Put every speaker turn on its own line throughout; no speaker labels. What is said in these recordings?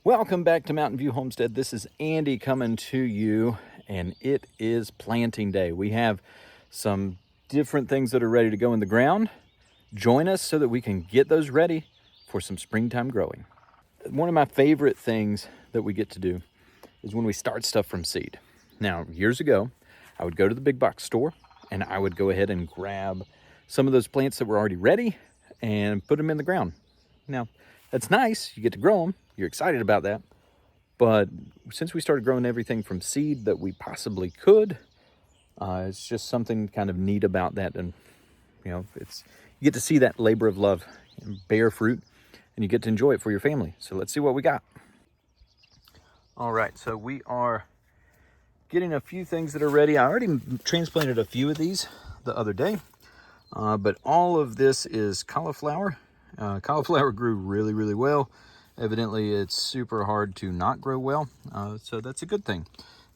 Welcome back to Mountain View Homestead. This is Andy coming to you, and it is planting day. We have some different things that are ready to go in the ground. Join us so that we can get those ready for some springtime growing. One of my favorite things that we get to do is when we start stuff from seed. Now, years ago, I would go to the big box store and I would go ahead and grab some of those plants that were already ready and put them in the ground. Now, that's nice. You get to grow them. You're excited about that. But since we started growing everything from seed that we possibly could, it's just something kind of neat about that. And, you get to see that labor of love bear fruit, and you get to enjoy it for your family. So let's see what we got. All right, so we are getting a few things that are ready. I already transplanted a few of these the other day, but all of this is cauliflower. Cauliflower grew really, really well. Evidently, it's super hard to not grow well, so that's a good thing.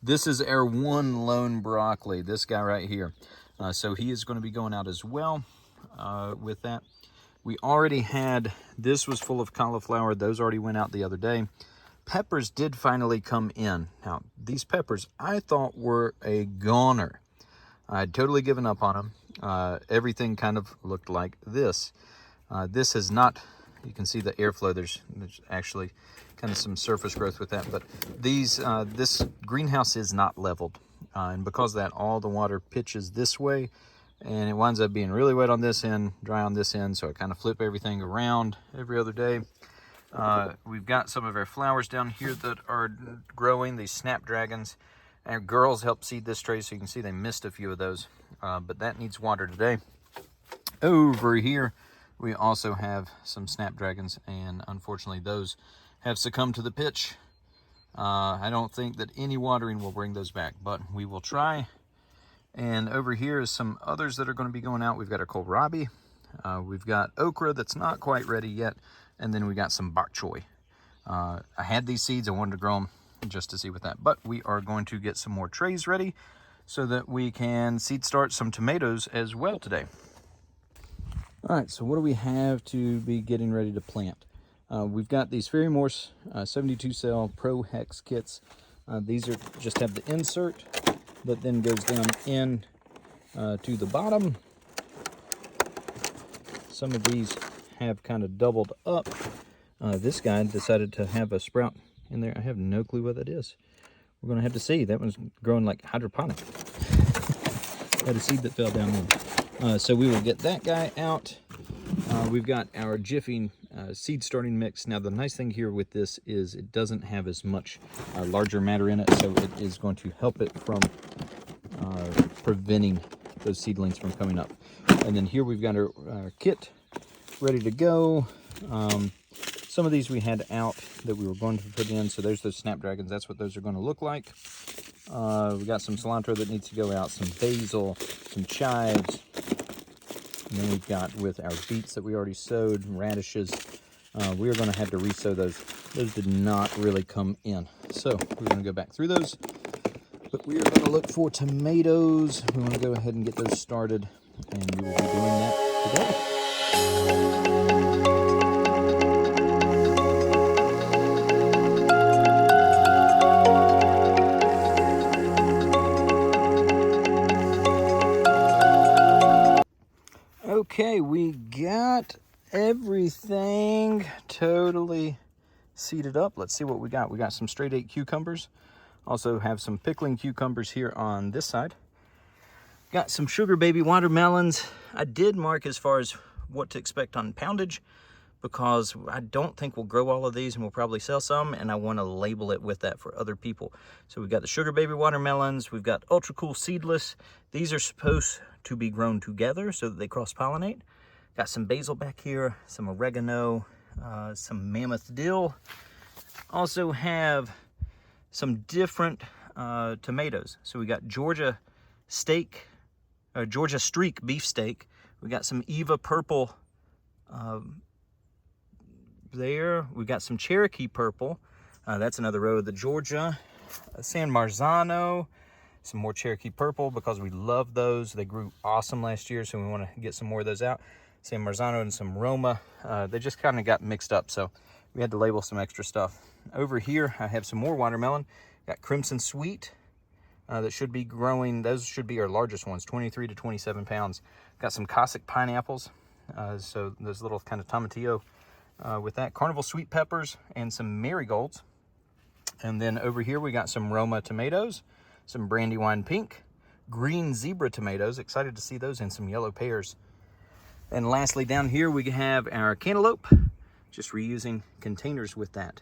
This is our one lone broccoli, this guy right here. So he is going to be going out as well with that. We already had, this was full of cauliflower. Those already went out the other day. Peppers did finally come in. Now, these peppers I thought were a goner. I'd totally given up on them. Everything kind of looked like this. This has not, you can see the airflow, there's actually kind of some surface growth with that, but this greenhouse is not leveled. And because of that, all the water pitches this way, and it winds up being really wet on this end, dry on this end, so I kind of flip everything around every other day. We've got some of our flowers down here that are growing, these snapdragons. Our girls helped seed this tray, so you can see they missed a few of those, but that needs water today. Over here, we also have some snapdragons, and unfortunately those have succumbed to the pitch. I don't think that any watering will bring those back, but we will try. And over here is some others that are going to be going out. We've got our kohlrabi. We've got okra that's not quite ready yet, and then we got some bok choy. I had these seeds. I wanted to grow them just to see what that. But we are going to get some more trays ready so that we can seed start some tomatoes as well today. All right, so what do we have to be getting ready to plant? We've got these Fairy Morse 72 cell Pro Hex kits. These are just have the insert that then goes down in to the bottom. Some of these have kind of doubled up. This guy decided to have a sprout in there. I have no clue what that is. We're going to have to see. That one's growing like hydroponic. Had a seed that fell down in. So we will get that guy out. We've got our Jiffy seed starting mix. Now the nice thing here with this is it doesn't have as much larger matter in it, so it is going to help it from preventing those seedlings from coming up. And then here we've got our kit ready to go. Some of these we had out that we were going to put in, so there's those snapdragons. That's what those are going to look like. We got some cilantro that needs to go out, some basil, some chives. And then we've got with our beets that we already sowed, radishes. We are going to have to re-sow those. Those did not really come in. So we're going to go back through those. But we are going to look for tomatoes. We want to go ahead and get those started. And we will be doing that today. Okay, we got everything totally seeded up. Let's see what we got. We got some straight 8 cucumbers. Also have some pickling cucumbers here on this side. Got some sugar baby watermelons. I did mark as far as what to expect on poundage because I don't think we'll grow all of these, and we'll probably sell some, and I want to label it with that for other people. So we've got the sugar baby watermelons. We've got ultra cool seedless. These are supposed to be grown together so that they cross-pollinate. Got some basil back here, some oregano, some mammoth dill. Also have some different tomatoes. So we got Georgia Streak beef steak. We got some Eva purple there. We got some Cherokee purple. That's another row of the Georgia. San Marzano. Some more Cherokee purple because we love those. They grew awesome last year, so we want to get some more of those out. San Marzano and some Roma. They just kind of got mixed up, so we had to label some extra stuff. Over here, I have some more watermelon. Got Crimson Sweet that should be growing. Those should be our largest ones, 23 to 27 pounds. Got some Cossack pineapples, so those little kind of tomatillo with that. Carnival sweet peppers and some marigolds. And then over here, we got some Roma tomatoes, some Brandywine pink, green zebra tomatoes. Excited to see those, and some yellow pears. And lastly, down here, we have our cantaloupe, just reusing containers with that.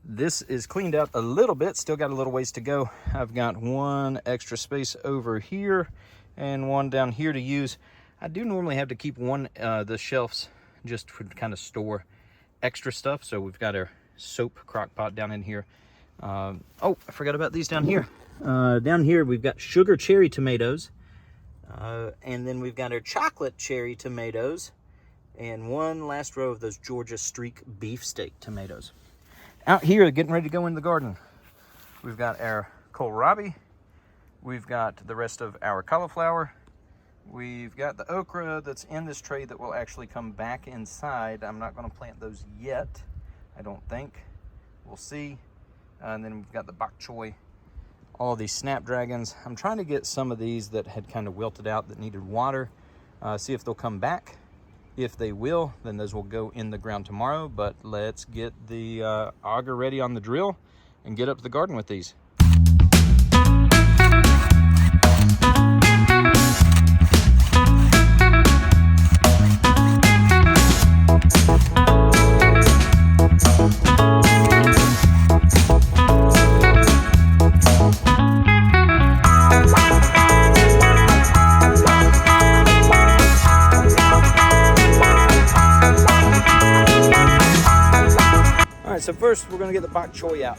This is cleaned out a little bit, still got a little ways to go. I've got one extra space over here and one down here to use. I do normally have to keep one the shelves just to kind of store extra stuff. So we've got our soap crock pot down in here. Oh, I forgot about these down here. Down here, we've got sugar cherry tomatoes. And then we've got our chocolate cherry tomatoes and one last row of those Georgia streak beefsteak tomatoes. Out here, getting ready to go in the garden, we've got our kohlrabi, we've got the rest of our cauliflower, we've got the okra that's in this tray that will actually come back inside. I'm not going to plant those yet, I don't think. We'll see. And then we've got the bok choy, all these snapdragons. I'm trying to get some of these that had kind of wilted out that needed water, see if they'll come back. If they will, then those will go in the ground tomorrow. But let's get the auger ready on the drill and get up to the garden with these. So first, we're going to get the bok choy out.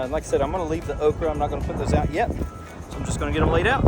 Like I said, I'm going to leave the okra. I'm not going to put those out yet. So I'm just going to get them laid out.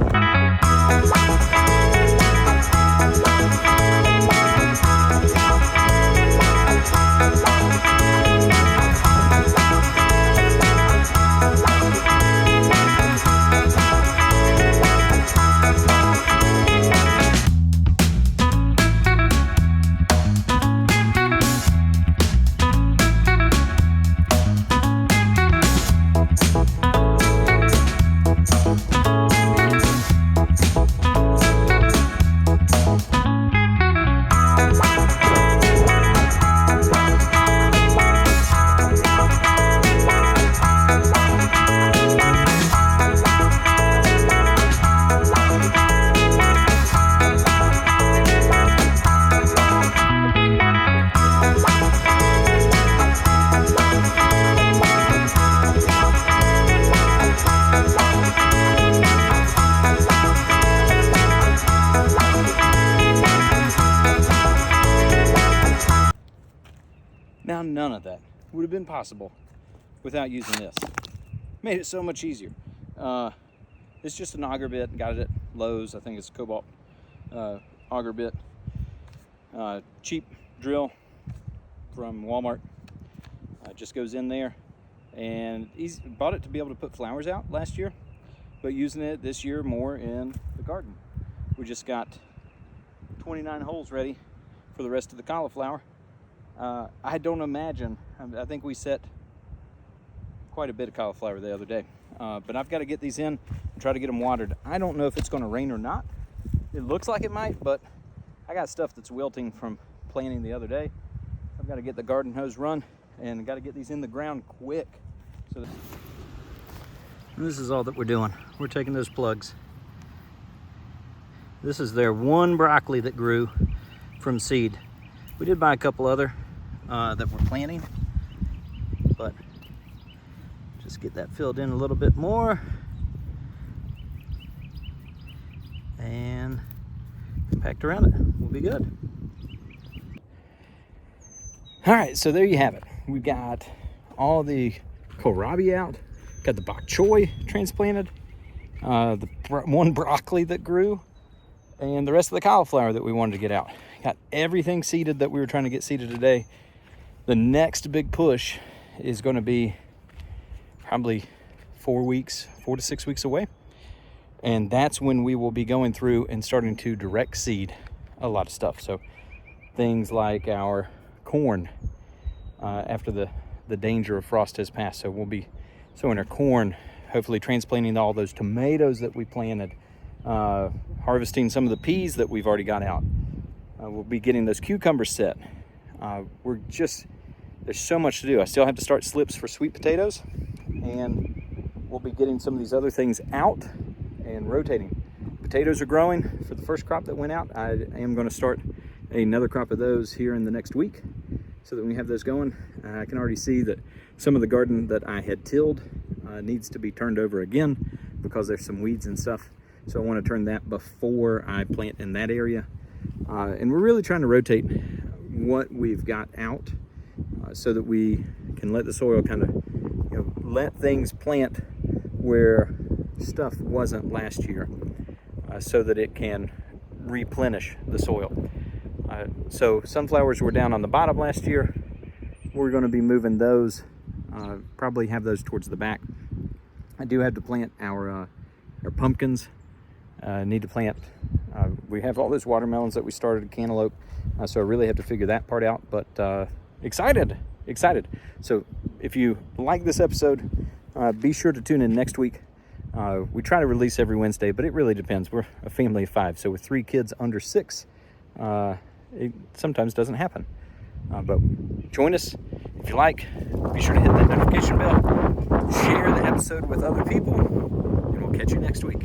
Now, none of that would have been possible without using this. Made it so much easier. It's just an auger bit. Got it at Lowe's. I think it's a Cobalt auger bit. Cheap drill from Walmart. Just goes in there. And he's bought it to be able to put flowers out last year, but using it this year more in the garden. We just got 29 holes ready for the rest of the cauliflower. I don't imagine, I think we set quite a bit of cauliflower the other day, but I've got to get these in and try to get them watered. I don't know if it's going to rain or not. It looks like it might, but I got stuff that's wilting from planting the other day. I've got to get the garden hose run and got to get these in the ground quick. So this is all that we're doing. We're taking those plugs. This is their one broccoli that grew from seed. We did buy a couple other that we're planting, but just get that filled in a little bit more and compact around it. We'll be good. All right, so there you have it. We've got all the kohlrabi out, got the bok choy transplanted, the one broccoli that grew, and the rest of the cauliflower that we wanted to get out. Got everything seeded that we were trying to get seeded today. The next big push is going to be probably 4 to 6 weeks away. And that's when we will be going through and starting to direct seed a lot of stuff. So things like our corn, after the danger of frost has passed. So we'll be sowing our corn, hopefully transplanting all those tomatoes that we planted, harvesting some of the peas that we've already got out. We'll be getting those cucumbers set. There's so much to do. I still have to start slips for sweet potatoes, and we'll be getting some of these other things out and rotating. Potatoes are growing for the first crop that went out. I am going to start another crop of those here in the next week so that we have those going. I can already see that some of the garden that I had tilled needs to be turned over again because there's some weeds and stuff. So I want to turn that before I plant in that area. And we're really trying to rotate what we've got out so that we can let the soil kind of, let things plant where stuff wasn't last year, so that it can replenish the soil. So sunflowers were down on the bottom last year. We're going to be moving those, probably have those towards the back. I do have to plant our pumpkins. Need to plant, we have all those watermelons that we started, cantaloupe, so I really have to figure that part out, but excited. So if you like this episode, be sure to tune in next week. We try to release every Wednesday, but it really depends. We're a family of 5, so with 3 kids under 6, it sometimes doesn't happen. But join us if you like. Be sure to hit that notification bell, share the episode with other people, and we'll catch you next week.